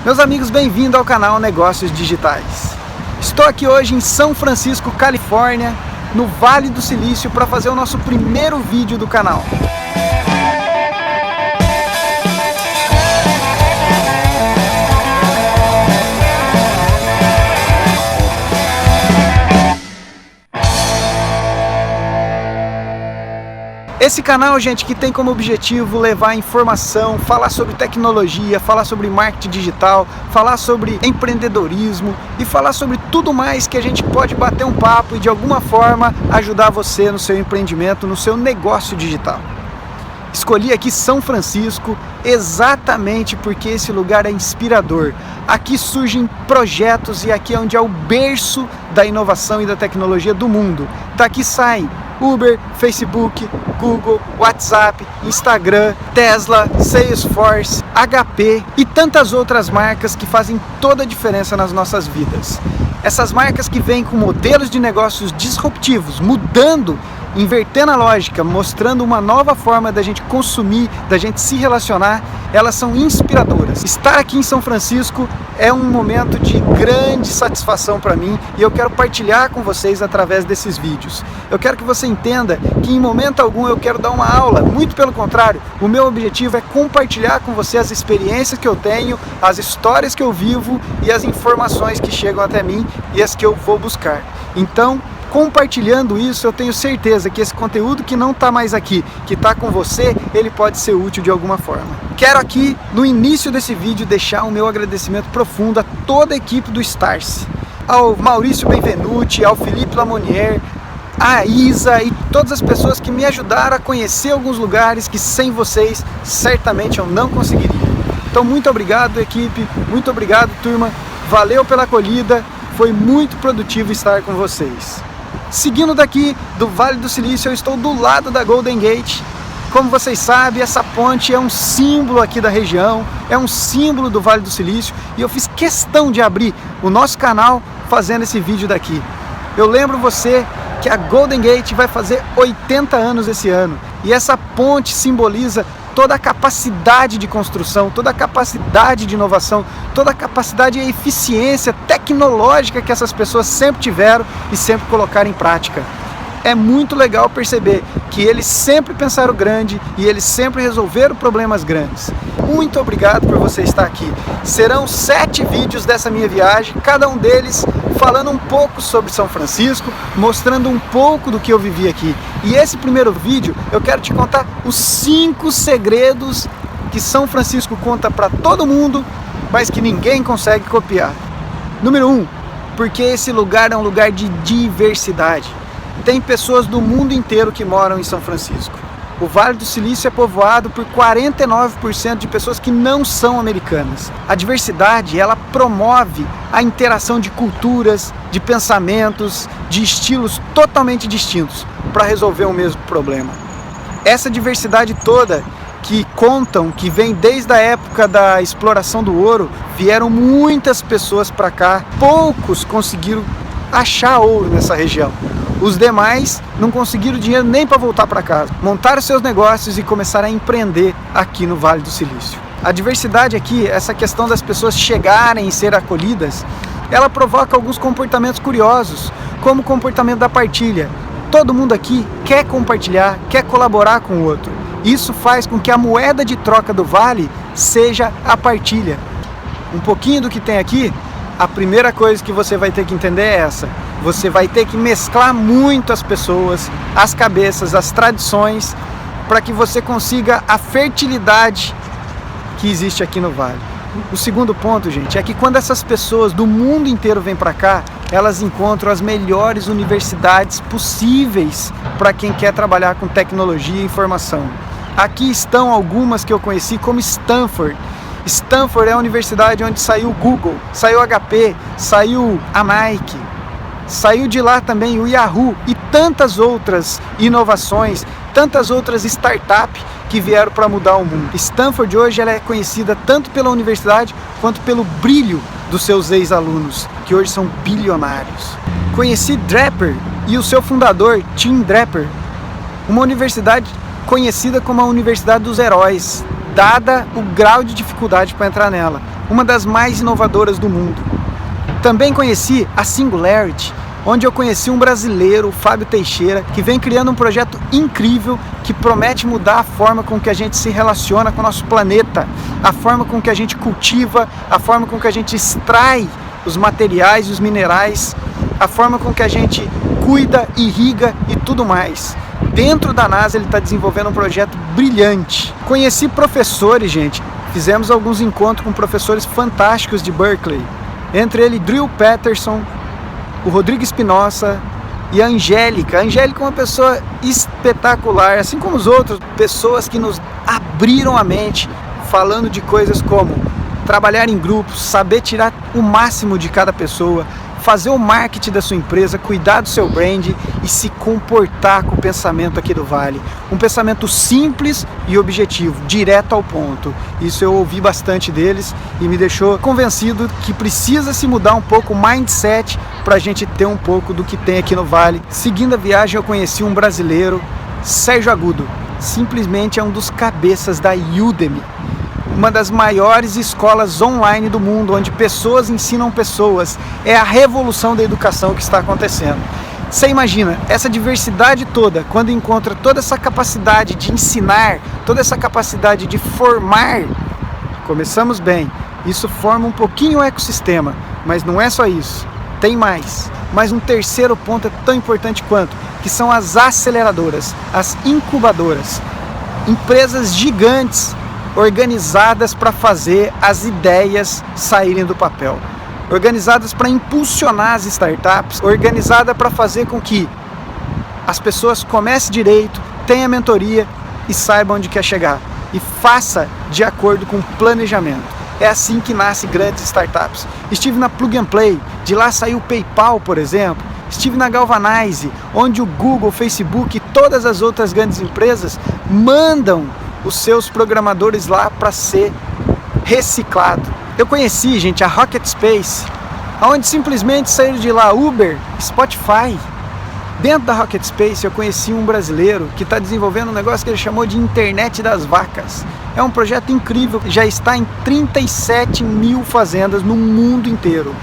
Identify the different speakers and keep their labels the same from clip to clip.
Speaker 1: Meus amigos, bem-vindos ao canal Negócios Digitais. Estou aqui hoje em São Francisco, Califórnia, no Vale do Silício, para fazer o nosso primeiro vídeo do canal. Esse canal, gente, que tem como objetivo levar informação, falar sobre tecnologia, falar sobre marketing digital, falar sobre empreendedorismo e falar sobre tudo mais que a gente pode bater um papo e de alguma forma ajudar você no seu empreendimento, no seu negócio digital. Escolhi aqui São Francisco exatamente porque esse lugar é inspirador. Aqui surgem projetos e aqui é onde é o berço da inovação e da tecnologia do mundo. Daqui saem Uber, Facebook, Google, WhatsApp, Instagram, Tesla, Salesforce, HP e tantas outras marcas que fazem toda a diferença nas nossas vidas. Essas marcas que vêm com modelos de negócios disruptivos, mudando, invertendo a lógica, mostrando uma nova forma da gente consumir, da gente se relacionar, elas são inspiradoras. Estar aqui em São Francisco é um momento de grande satisfação para mim e eu quero partilhar com vocês através desses vídeos. Eu quero que você entenda que em momento algum eu quero dar uma aula, muito pelo contrário, o meu objetivo é compartilhar com você as experiências que eu tenho, as histórias que eu vivo e as informações que chegam até mim e as que eu vou buscar. Então, compartilhando isso, eu tenho certeza que esse conteúdo que não está mais aqui, que está com você, ele pode ser útil de alguma forma. Quero aqui, no início desse vídeo, deixar o meu agradecimento profundo a toda a equipe do Starse, ao Maurício Benvenuti, ao Felipe Lamonier, a Isa e todas as pessoas que me ajudaram a conhecer alguns lugares que sem vocês, certamente eu não conseguiria. Então, muito obrigado, equipe, muito obrigado, turma, valeu pela acolhida, foi muito produtivo estar com vocês. Seguindo daqui do Vale do Silício, eu estou do lado da Golden Gate. Como vocês sabem, essa ponte é um símbolo aqui da região, é um símbolo do Vale do Silício e eu fiz questão de abrir o nosso canal fazendo esse vídeo daqui. Eu lembro você que a Golden Gate vai fazer 80 anos esse ano e essa ponte simboliza toda a capacidade de construção, toda a capacidade de inovação, toda a capacidade e eficiência tecnológica que essas pessoas sempre tiveram e sempre colocaram em prática. É muito legal perceber que eles sempre pensaram grande e eles sempre resolveram problemas grandes. Muito obrigado por você estar aqui. Serão 7 vídeos dessa minha viagem, cada um deles falando um pouco sobre São Francisco, mostrando um pouco do que eu vivi aqui. E esse primeiro vídeo eu quero te contar os 5 segredos que São Francisco conta para todo mundo, mas que ninguém consegue copiar. Número 1, porque esse lugar é um lugar de diversidade. Tem pessoas do mundo inteiro que moram em São Francisco. O Vale do Silício é povoado por 49% de pessoas que não são americanas. A diversidade, ela promove a interação de culturas, de pensamentos, de estilos totalmente distintos para resolver o mesmo problema. Essa diversidade toda que contam, que vem desde a época da exploração do ouro, vieram muitas pessoas para cá, poucos conseguiram achar ouro nessa região. Os demais não conseguiram dinheiro nem para voltar para casa. Montaram seus negócios e começaram a empreender aqui no Vale do Silício. A diversidade aqui, essa questão das pessoas chegarem e ser acolhidas, ela provoca alguns comportamentos curiosos, como o comportamento da partilha. Todo mundo aqui quer compartilhar, quer colaborar com o outro. Isso faz com que a moeda de troca do Vale seja a partilha. Um pouquinho do que tem aqui, a primeira coisa que você vai ter que entender é essa. Você vai ter que mesclar muito as pessoas, as cabeças, as tradições, para que você consiga a fertilidade que existe aqui no Vale. O segundo ponto, gente, é que quando essas pessoas do mundo inteiro vêm para cá, elas encontram as melhores universidades possíveis para quem quer trabalhar com tecnologia e informação. Aqui estão algumas que eu conheci, como Stanford. Stanford é a universidade onde saiu o Google, saiu o HP, saiu a Nike, saiu de lá também o Yahoo e tantas outras inovações, tantas outras startups que vieram para mudar o mundo. Stanford hoje ela é conhecida tanto pela universidade quanto pelo brilho dos seus ex-alunos, que hoje são bilionários. Conheci Draper e o seu fundador, Tim Draper, uma universidade conhecida como a Universidade dos Heróis, dada o grau de dificuldade para entrar nela. uma das mais inovadoras do mundo. Também conheci a Singularity, onde eu conheci um brasileiro, o Fábio Teixeira, que vem criando um projeto incrível que promete mudar a forma com que a gente se relaciona com o nosso planeta, a forma com que a gente cultiva, a forma com que a gente extrai os materiais e os minerais, a forma com que a gente cuida, irriga e tudo mais. Dentro da NASA ele está desenvolvendo um projeto brilhante. Conheci professores, gente, fizemos alguns encontros com professores fantásticos de Berkeley, entre eles Drew Peterson, o Rodrigo Espinosa e a Angélica. A Angélica é uma pessoa espetacular, assim como os outros, pessoas que nos abriram a mente, falando de coisas como trabalhar em grupos, saber tirar o máximo de cada pessoa, fazer o marketing da sua empresa, cuidar do seu brand e se comportar com o pensamento aqui do Vale. Um pensamento simples e objetivo, direto ao ponto. Isso eu ouvi bastante deles e me deixou convencido que precisa se mudar um pouco o mindset para a gente ter um pouco do que tem aqui no Vale. Seguindo a viagem eu conheci um brasileiro, Sérgio Agudo, simplesmente é um dos cabeças da Udemy, uma das maiores escolas online do mundo, onde pessoas ensinam pessoas. É a revolução da educação que está acontecendo. Você imagina, essa diversidade toda, quando encontra toda essa capacidade de ensinar, toda essa capacidade de formar, começamos bem, isso forma um pouquinho o ecossistema, mas não é só isso, tem mais. Mas um terceiro ponto é tão importante quanto, que são as aceleradoras, as incubadoras, empresas gigantes, organizadas para fazer as ideias saírem do papel, organizadas para impulsionar as startups, organizada para fazer com que as pessoas comecem direito, tenham mentoria e saibam onde quer chegar e faça de acordo com o planejamento. É assim que nascem grandes startups. Estive na Plug and Play, de lá saiu o PayPal, por exemplo. Estive na Galvanize, onde o Google, o Facebook e todas as outras grandes empresas mandam os seus programadores lá para ser reciclado. Eu conheci, gente, a Rocket Space, onde simplesmente saíram de lá Uber, Spotify. Dentro da Rocket Space eu conheci um brasileiro que está desenvolvendo um negócio que ele chamou de Internet das Vacas. É um projeto incrível, já está em 37 mil fazendas no mundo inteiro.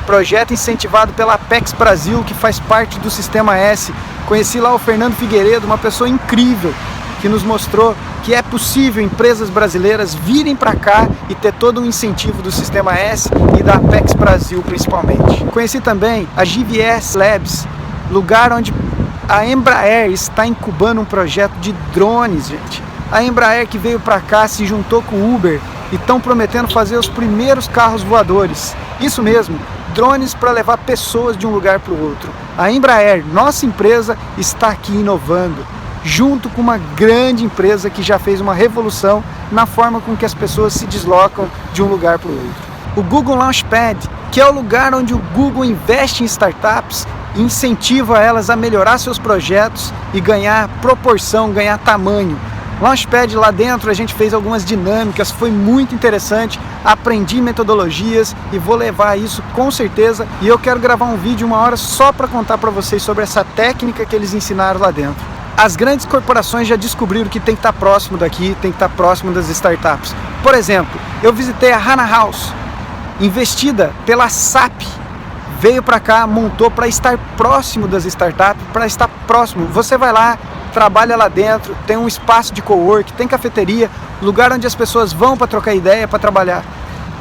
Speaker 1: Projeto incentivado pela Apex Brasil, que faz parte do Sistema S. Conheci lá o Fernando Figueiredo, uma pessoa incrível, que nos mostrou que é possível empresas brasileiras virem para cá e ter todo um incentivo do Sistema S e da Apex Brasil principalmente. Conheci também a GVS Labs, lugar onde a Embraer está incubando um projeto de drones, gente. A Embraer que veio para cá, se juntou com o Uber e estão prometendo fazer os primeiros carros voadores. Isso mesmo, drones para levar pessoas de um lugar para o outro. A Embraer, nossa empresa, está aqui inovando, junto com uma grande empresa que já fez uma revolução na forma com que as pessoas se deslocam de um lugar para o outro. O Google Launchpad, que é o lugar onde o Google investe em startups e incentiva elas a melhorar seus projetos e ganhar proporção, ganhar tamanho. Launchpad, lá dentro a gente fez algumas dinâmicas, foi muito interessante, aprendi metodologias e vou levar isso com certeza, e eu quero gravar um vídeo 1 hora só para contar para vocês sobre essa técnica que eles ensinaram lá dentro. As grandes corporações já descobriram que tem que estar próximo daqui, tem que estar próximo das startups. Por exemplo, eu visitei a Hana House, investida pela SAP, veio para cá, montou para estar próximo das startups, para estar próximo. Você vai lá, trabalha lá dentro, tem um espaço de cowork, tem cafeteria, lugar onde as pessoas vão para trocar ideia, para trabalhar.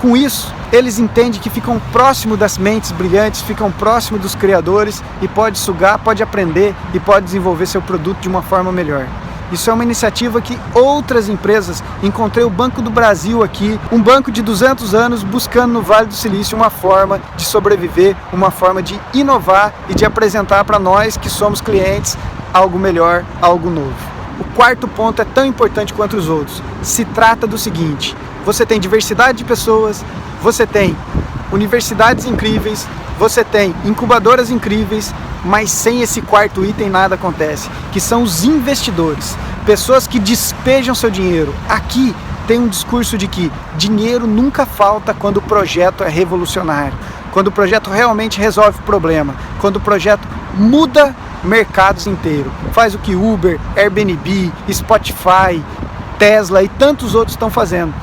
Speaker 1: Com isso, eles entendem que ficam próximo das mentes brilhantes, ficam próximo dos criadores e pode sugar, pode aprender e pode desenvolver seu produto de uma forma melhor. Isso é uma iniciativa que outras empresas, encontrei o Banco do Brasil aqui, um banco de 200 anos buscando no Vale do Silício uma forma de sobreviver, uma forma de inovar e de apresentar para nós que somos clientes algo melhor, algo novo. O quarto ponto é tão importante quanto os outros. Se trata do seguinte: você tem diversidade de pessoas, você tem universidades incríveis, você tem incubadoras incríveis, mas sem esse quarto item nada acontece, que são os investidores, pessoas que despejam seu dinheiro. Aqui tem um discurso de que dinheiro nunca falta quando o projeto é revolucionário, quando o projeto realmente resolve o problema, quando o projeto muda mercados inteiros, faz o que Uber, Airbnb, Spotify, Tesla e tantos outros estão fazendo.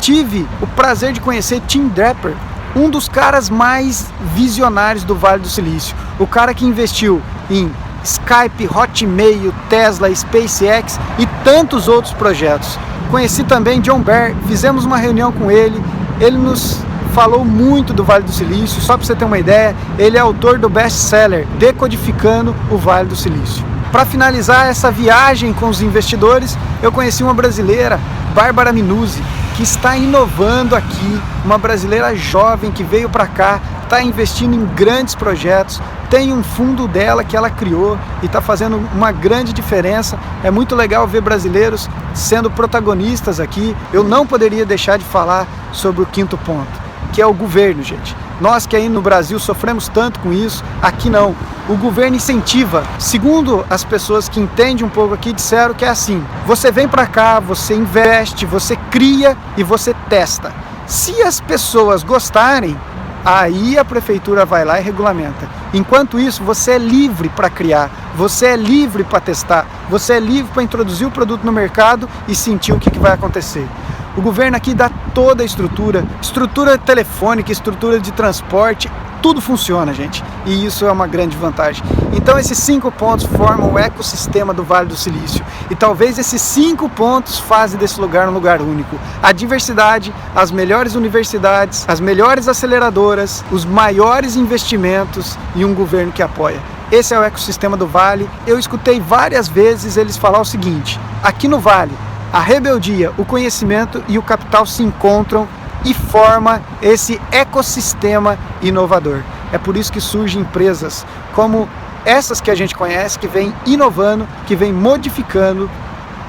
Speaker 1: tive o prazer de conhecer Tim Draper, um dos caras mais visionários do Vale do Silício, o cara que investiu em Skype, Hotmail, Tesla, SpaceX e tantos outros projetos. Conheci também John Bear, fizemos uma reunião com ele, ele nos falou muito do Vale do Silício. Só para você ter uma ideia, ele é autor do best-seller Decodificando o Vale do Silício. Para finalizar essa viagem com os investidores, eu conheci uma brasileira, Bárbara Minuzzi, que está inovando aqui, uma brasileira jovem que veio para cá, está investindo em grandes projetos, tem um fundo dela que ela criou e está fazendo uma grande diferença. É muito legal ver brasileiros sendo protagonistas aqui. Eu não poderia deixar de falar sobre o quinto ponto, que é o governo, gente. Nós que aí no Brasil sofremos tanto com isso, aqui não. O governo incentiva. Segundo as pessoas que entendem um pouco aqui, disseram que é assim: você vem para cá, você investe, você cria e você testa. Se as pessoas gostarem, aí a prefeitura vai lá e regulamenta. Enquanto isso, você é livre para criar, você é livre para testar, você é livre para introduzir o produto no mercado e sentir o que vai acontecer. O governo aqui dá toda a estrutura telefônica, estrutura de transporte, tudo funciona, gente. E isso é uma grande vantagem. Então esses 5 pontos formam o ecossistema do Vale do Silício. E talvez esses 5 pontos fazem desse lugar um lugar único. A diversidade, as melhores universidades, as melhores aceleradoras, os maiores investimentos e um governo que apoia. Esse é o ecossistema do Vale. Eu escutei várias vezes eles falar o seguinte: aqui no Vale, a rebeldia, o conhecimento e o capital se encontram e forma esse ecossistema inovador. É por isso que surgem empresas como essas que a gente conhece, que vem inovando, que vem modificando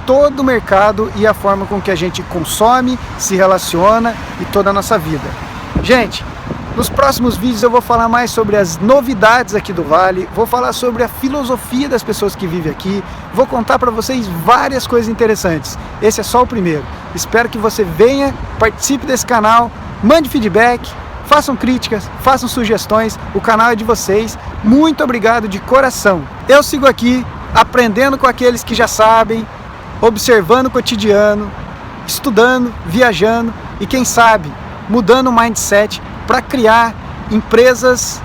Speaker 1: todo o mercado e a forma com que a gente consome, se relaciona e toda a nossa vida. Gente, nos próximos vídeos eu vou falar mais sobre as novidades aqui do Vale, vou falar sobre a filosofia das pessoas que vivem aqui, vou contar para vocês várias coisas interessantes. Esse é só o primeiro. Espero que você venha, participe desse canal, mande feedback, façam críticas, façam sugestões, o canal é de vocês. Muito obrigado de coração. Eu sigo aqui, aprendendo com aqueles que já sabem, observando o cotidiano, estudando, viajando e quem sabe, mudando o mindset para criar empresas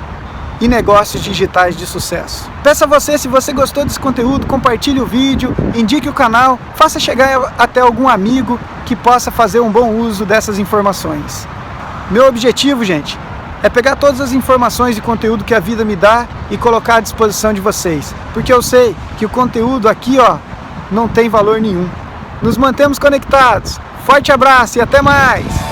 Speaker 1: e negócios digitais de sucesso. Peço a você, se você gostou desse conteúdo, compartilhe o vídeo, indique o canal, faça chegar até algum amigo que possa fazer um bom uso dessas informações. Meu objetivo, gente, é pegar todas as informações e conteúdo que a vida me dá e colocar à disposição de vocês, porque eu sei que o conteúdo aqui, não tem valor nenhum. Nos mantemos conectados. Forte abraço e até mais!